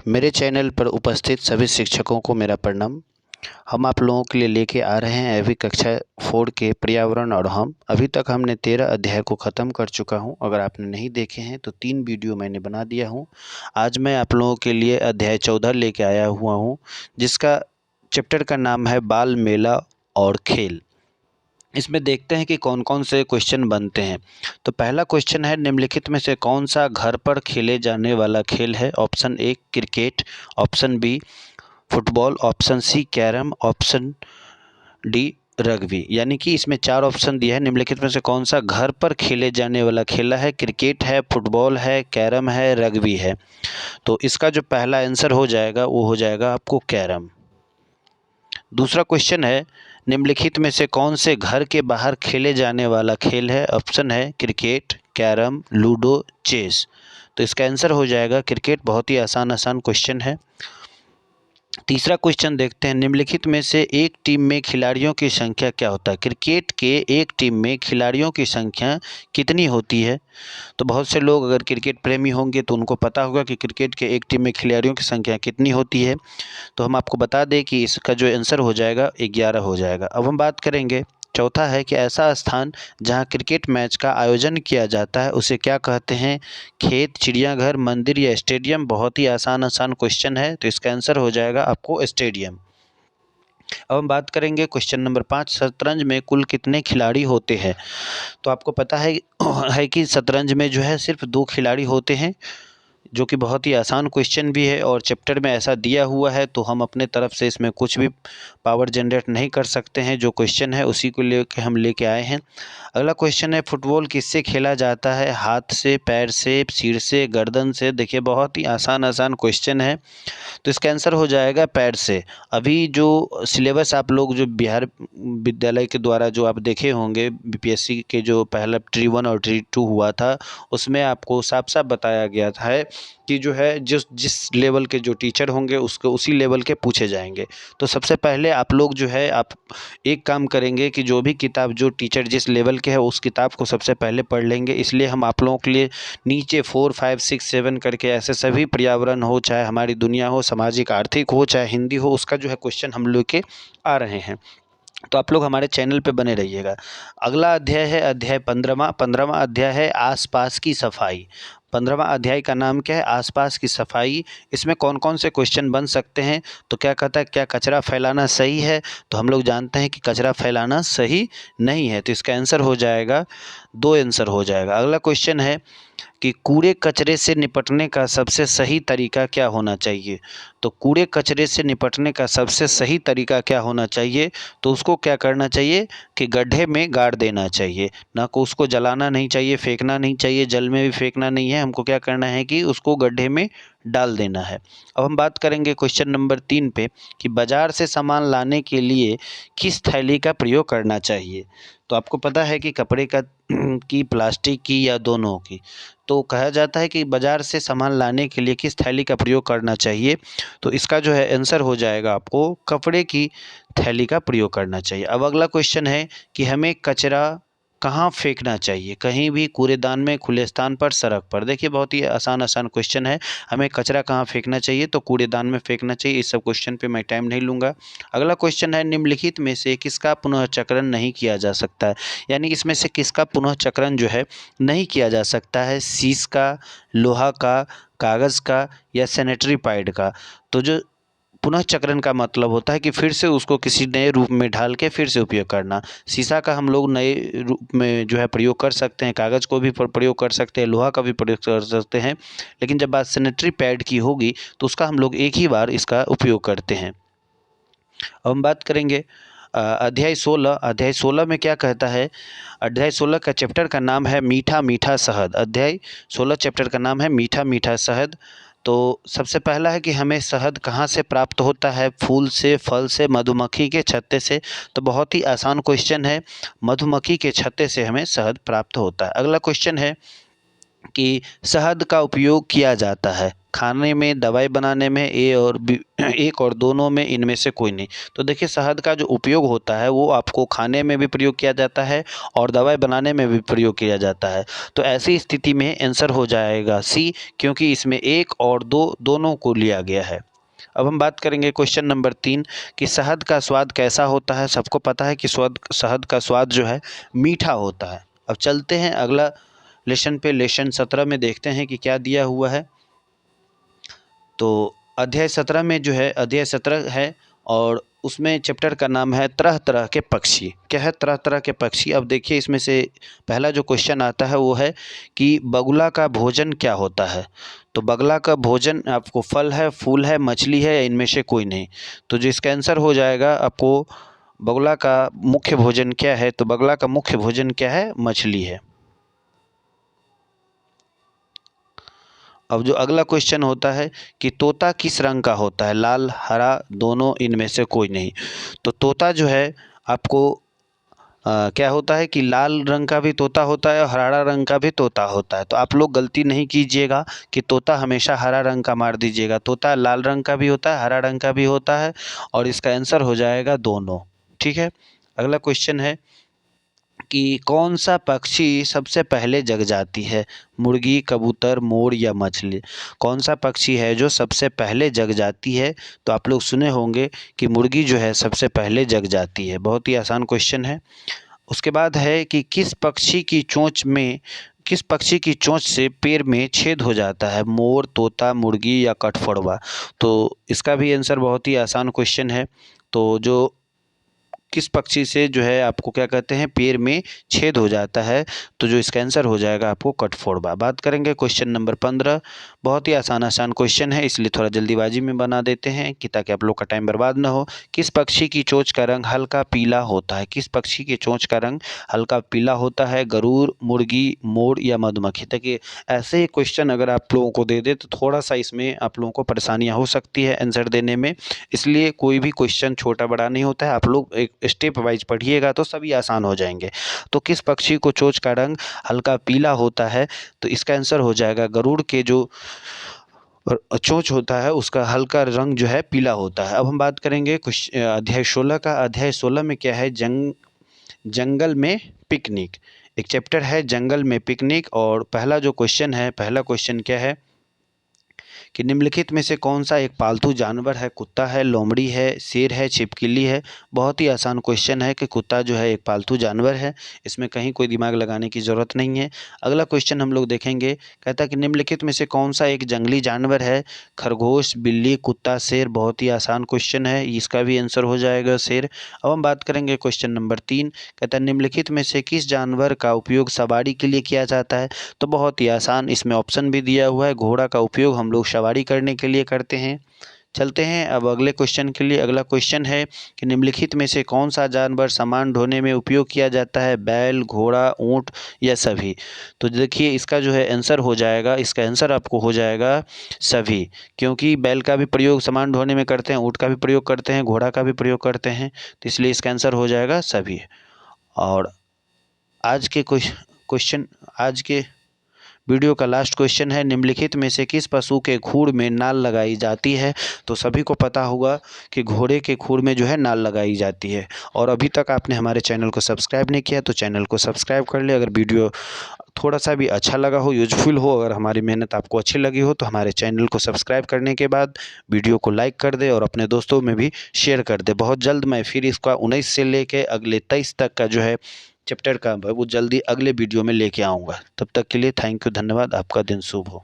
मेरे चैनल पर उपस्थित सभी शिक्षकों को मेरा प्रणाम। हम आप लोगों के लिए लेके आ रहे हैं अभी कक्षा 4 के पर्यावरण और हम अभी तक हमने 13 अध्याय को ख़त्म कर चुका हूं। अगर आपने नहीं देखे हैं तो 3 वीडियो मैंने बना दिया हूं। आज मैं आप लोगों के लिए अध्याय 14 लेके आया हुआ हूं, जिसका चैप्टर का नाम है बाल मेला और खेल। इसमें देखते हैं कि कौन कौन से क्वेश्चन बनते हैं। तो पहला क्वेश्चन है, निम्नलिखित में से कौन सा घर पर खेले जाने वाला खेल है? Option A cricket, option B football, option C carrom, option D rugby. यानी कि इसमें 4 ऑप्शन दिया है। निम्नलिखित में से कौन सा घर पर खेले जाने वाला खेला है? क्रिकेट है, फुटबॉल है, कैरम है, रग्बी है। तो इसका जो पहला आंसर हो जाएगा वो हो जाएगा आपको कैरम। दूसरा क्वेश्चन है, निम्नलिखित में से कौन से घर के बाहर खेले जाने वाला खेल है? ऑप्शन है क्रिकेट, कैरम, लूडो, चेस। तो इसका आंसर हो जाएगा क्रिकेट। बहुत ही आसान क्वेश्चन है। तीसरा क्वेश्चन देखते हैं, निम्नलिखित में से एक टीम में खिलाड़ियों की संख्या क्या होता है? क्रिकेट के एक टीम में खिलाड़ियों की संख्या कितनी होती है? तो बहुत से लोग अगर क्रिकेट प्रेमी होंगे तो उनको पता होगा कि क्रिकेट के एक टीम में खिलाड़ियों की संख्या कितनी होती है। तो हम आपको बता दें कि इसका जो आंसर हो जाएगा 11 हो जाएगा। अब हम बात करेंगे, चौथा है कि ऐसा स्थान जहां क्रिकेट मैच का आयोजन किया जाता है उसे क्या कहते हैं? खेत, चिड़ियाघर, मंदिर या स्टेडियम। बहुत ही आसान क्वेश्चन है, तो इसका आंसर हो जाएगा आपको स्टेडियम। अब हम बात करेंगे क्वेश्चन नंबर 5, शतरंज में कुल कितने खिलाड़ी होते हैं? तो आपको पता है कि शतरंज में जो है सिर्फ 2 खिलाड़ी होते हैं, जो कि बहुत ही आसान क्वेश्चन भी है और चैप्टर में ऐसा दिया हुआ है, तो हम अपने तरफ से इसमें कुछ भी पावर जनरेट नहीं कर सकते हैं। जो क्वेश्चन है उसी को लेके हम लेके आए हैं। अगला क्वेश्चन है, फुटबॉल किससे खेला जाता है? हाथ से, पैर से, सिर से, गर्दन से। देखिए बहुत ही आसान क्वेश्चन है, तो इसका आंसर हो जाएगा पैर से। अभी जो सिलेबस आप लोग जो बिहार विद्यालय के द्वारा जो आप देखे होंगे, बीपीएससी के जो पहला ट्री 1 और ट्री 2 हुआ था, उसमें आपको साफ साफ बताया गया था कि जो है जिस जिस लेवल के जो टीचर होंगे उसको उसी लेवल के पूछे जाएंगे। तो सबसे पहले आप लोग जो है आप एक काम करेंगे कि जो भी किताब जो टीचर जिस लेवल के है उस किताब को सबसे पहले पढ़ लेंगे। इसलिए हम आप लोगों के लिए नीचे 4, 5, 6, 7 करके ऐसे सभी पर्यावरण हो, चाहे हमारी दुनिया हो, सामाजिक आर्थिक हो, चाहे हिंदी हो, उसका जो है क्वेश्चन हम लोग के आ रहे हैं। तो आप लोग हमारे चैनल पे बने रहिएगा। अगला अध्याय है अध्याय 15वां। 15वां अध्याय है आसपास की सफाई। 15वां अध्याय का नाम क्या है? आसपास की सफाई। इसमें कौन कौन से क्वेश्चन बन सकते हैं? तो क्या कहता है, क्या कचरा फैलाना सही है? तो हम लोग जानते हैं कि कचरा फैलाना सही नहीं है, तो इसका आंसर हो जाएगा 2 आंसर हो जाएगा। अगला क्वेश्चन है कि कूड़े कचरे से निपटने का सबसे सही तरीका क्या होना चाहिए? तो कूड़े कचरे से निपटने का सबसे सही तरीका क्या होना चाहिए? तो उसको क्या करना चाहिए कि गड्ढे में गाड़ देना चाहिए, ना को उसको जलाना नहीं चाहिए, फेंकना नहीं चाहिए, जल में भी फेंकना नहीं है। हमको क्या करना है कि उसको गड्ढे में डाल देना है। अब हम बात करेंगे क्वेश्चन नंबर 3 पे कि बाजार से सामान लाने के लिए किस थैली का प्रयोग करना चाहिए? तो आपको पता है कि कपड़े का की, प्लास्टिक की या दोनों की। तो कहा जाता है कि बाज़ार से सामान लाने के लिए किस थैली का प्रयोग करना चाहिए? तो इसका जो है आंसर हो जाएगा आपको कपड़े की थैली का प्रयोग करना चाहिए। अब अगला क्वेश्चन है कि हमें कचरा कहाँ फेंकना चाहिए? कहीं भी, कूड़ेदान में, खुले स्थान पर, सड़क पर। देखिए बहुत ही आसान क्वेश्चन है। हमें कचरा कहाँ फेंकना चाहिए? तो कूड़ेदान में फेंकना चाहिए। इस सब क्वेश्चन पे मैं टाइम नहीं लूँगा। अगला क्वेश्चन है, निम्नलिखित में से किसका पुनःचक्रण नहीं किया जा सकता है? यानी इसमें से किसका पुनःचक्रण जो है नहीं किया जा सकता है? शीश का, लोहा का, कागज़ का या सैनिटरी पैड का। तो जो पुनःचक्रण का मतलब होता है कि फिर से उसको किसी नए रूप में ढाल के फिर से उपयोग करना। शीशा का हम लोग नए रूप में जो है प्रयोग कर सकते हैं, कागज़ को भी प्रयोग कर सकते हैं, लोहा का भी प्रयोग कर सकते हैं। लेकिन जब बात सैनिटरी पैड की होगी तो उसका हम लोग एक ही बार इसका उपयोग करते हैं। अब हम बात करेंगे अध्याय 16। अध्याय 16 में क्या कहता है? अध्याय 16 का चैप्टर का नाम है मीठा मीठा शहद। अध्याय 16 चैप्टर का नाम है मीठा मीठा शहद। तो सबसे पहला है कि हमें शहद कहाँ से प्राप्त होता है? फूल से, फल से, मधुमक्खी के छत्ते से। तो बहुत ही आसान क्वेश्चन है, मधुमक्खी के छत्ते से हमें शहद प्राप्त होता है। अगला क्वेश्चन है कि शहद का उपयोग किया जाता है खाने में, दवाई बनाने में, एक और दोनों में, इनमें से कोई नहीं। तो देखिए शहद का जो उपयोग होता है वो आपको खाने में भी प्रयोग किया जाता है और दवाई बनाने में भी प्रयोग किया जाता है। तो ऐसी स्थिति में आंसर हो जाएगा सी, क्योंकि इसमें एक और दो दोनों को लिया गया है। अब हम बात करेंगे क्वेश्चन नंबर 3 कि शहद का स्वाद कैसा होता है। सबको पता है कि शहद का स्वाद जो है मीठा होता है। अब चलते हैं अगला लेसन पे, लेसन 17 में देखते हैं कि क्या दिया हुआ है। तो अध्याय 17 में जो है, अध्याय 17 है और उसमें चैप्टर का नाम है तरह तरह के पक्षी। क्या है? तरह तरह के पक्षी। अब देखिए इसमें से पहला जो क्वेश्चन आता है वो है कि बगुला का भोजन क्या होता है। तो बगला का भोजन आपको फल है, फूल है, मछली है या इनमें से कोई नहीं। तो जो इसका आंसर हो जाएगा आपको, बगुला का मुख्य भोजन क्या है। तो बगला का मुख्य भोजन क्या है? मछली है। अब जो अगला क्वेश्चन होता है कि तोता किस रंग का होता है, लाल, हरा, दोनों, इनमें से कोई नहीं। तो तोता जो है आपको क्या होता है कि लाल रंग का भी तोता होता है और हरा रंग का भी तोता होता है। तो आप लोग गलती नहीं कीजिएगा कि तोता हमेशा हरा रंग का मार दीजिएगा। तोता लाल रंग का भी होता है, हरा रंग का भी होता है और इसका आंसर हो जाएगा दोनों। ठीक है। अगला क्वेश्चन है कि कौन सा पक्षी सबसे पहले जग जाती है, मुर्गी, कबूतर, मोर या मछली। कौन सा पक्षी है जो सबसे पहले जग जाती है। तो आप लोग सुने होंगे कि मुर्गी जो है सबसे पहले जग जाती है। बहुत ही आसान क्वेश्चन है। उसके बाद है कि किस पक्षी की चोंच से पैर में छेद हो जाता है, मोर, तोता, मुर्गी या कठफोड़वा। तो इसका भी आंसर बहुत ही आसान क्वेश्चन है। तो जो किस पक्षी से जो है आपको क्या कहते हैं, पैर में छेद हो जाता है। तो जो इसका आंसर हो जाएगा आपको कठफोड़वा। बात करेंगे क्वेश्चन नंबर 15। बहुत ही आसान आसान क्वेश्चन है, इसलिए थोड़ा जल्दीबाजी में बना देते हैं कि ताकि आप लोग का टाइम बर्बाद ना हो। किस पक्षी की चोंच का रंग हल्का पीला होता है। किस पक्षी की चोंच का रंग हल्का पीला होता है, गरुड़, मुर्गी, मोर या मधुमक्खी। देखिए ऐसे ही क्वेश्चन अगर आप लोगों को दे दे तो थोड़ा सा इसमें आप लोगों को परेशानियाँ हो सकती है आंसर देने में। इसलिए कोई भी क्वेश्चन छोटा बड़ा नहीं होता है, आप लोग एक स्टेप वाइज पढ़िएगा तो सभी आसान हो जाएंगे। तो किस पक्षी को चोंच का रंग हल्का पीला होता है। तो इसका आंसर हो जाएगा गरुड़ के जो चोंच होता है उसका हल्का रंग जो है पीला होता है। अब हम बात करेंगे कुछ अध्याय 16 का। अध्याय 16 में क्या है, जंगल में पिकनिक। एक चैप्टर है जंगल में पिकनिक और पहला क्वेश्चन क्या है कि निम्नलिखित में से कौन सा एक पालतू जानवर है। कुत्ता है, लोमड़ी है, शेर है, छिपकली है। बहुत ही आसान क्वेश्चन है कि कुत्ता जो है एक पालतू जानवर है, इसमें कहीं कोई दिमाग लगाने की ज़रूरत नहीं है। अगला क्वेश्चन हम लोग देखेंगे, कहता है कि निम्नलिखित में से कौन सा एक जंगली जानवर है। खरगोश, बिल्ली, कुत्ता, शेर। बहुत ही आसान क्वेश्चन है, इसका भी आंसर हो जाएगा शेर। अब हम बात करेंगे क्वेश्चन नंबर 3, कहता है निम्नलिखित में से किस जानवर का उपयोग सवारी के लिए किया जाता है। तो बहुत ही आसान, इसमें ऑप्शन भी दिया हुआ है। घोड़ा का उपयोग हम लोग सवारी करने के लिए करते हैं। चलते हैं अब अगले क्वेश्चन के लिए। अगला क्वेश्चन है कि निम्नलिखित में से कौन सा जानवर सामान ढोने में उपयोग किया जाता है, बैल, घोड़ा, ऊंट या सभी। तो देखिए इसका जो है आंसर हो जाएगा, इसका आंसर आपको हो जाएगा सभी, क्योंकि बैल का भी प्रयोग सामान ढोने में करते हैं, ऊंट का भी प्रयोग करते हैं, घोड़ा का भी प्रयोग करते हैं। तो इसलिए इसका आंसर हो जाएगा सभी। और आज के क्वेश्चन आज के वीडियो का लास्ट क्वेश्चन है, निम्नलिखित में से किस पशु के खुर में नाल लगाई जाती है। तो सभी को पता होगा कि घोड़े के खुर में जो है नाल लगाई जाती है। और अभी तक आपने हमारे चैनल को सब्सक्राइब नहीं किया तो चैनल को सब्सक्राइब कर ले। अगर वीडियो थोड़ा सा भी अच्छा लगा हो, यूजफुल हो, अगर हमारी मेहनत आपको अच्छी लगी हो तो हमारे चैनल को सब्सक्राइब करने के बाद वीडियो को लाइक कर दे और अपने दोस्तों में भी शेयर कर दे। बहुत जल्द मैं फिर इसका 19 से लेके अगले 23 तक का जो है चैप्टर का वो जल्दी अगले वीडियो में लेके आऊँगा। तब तक के लिए थैंक यू, धन्यवाद। आपका दिन शुभ हो।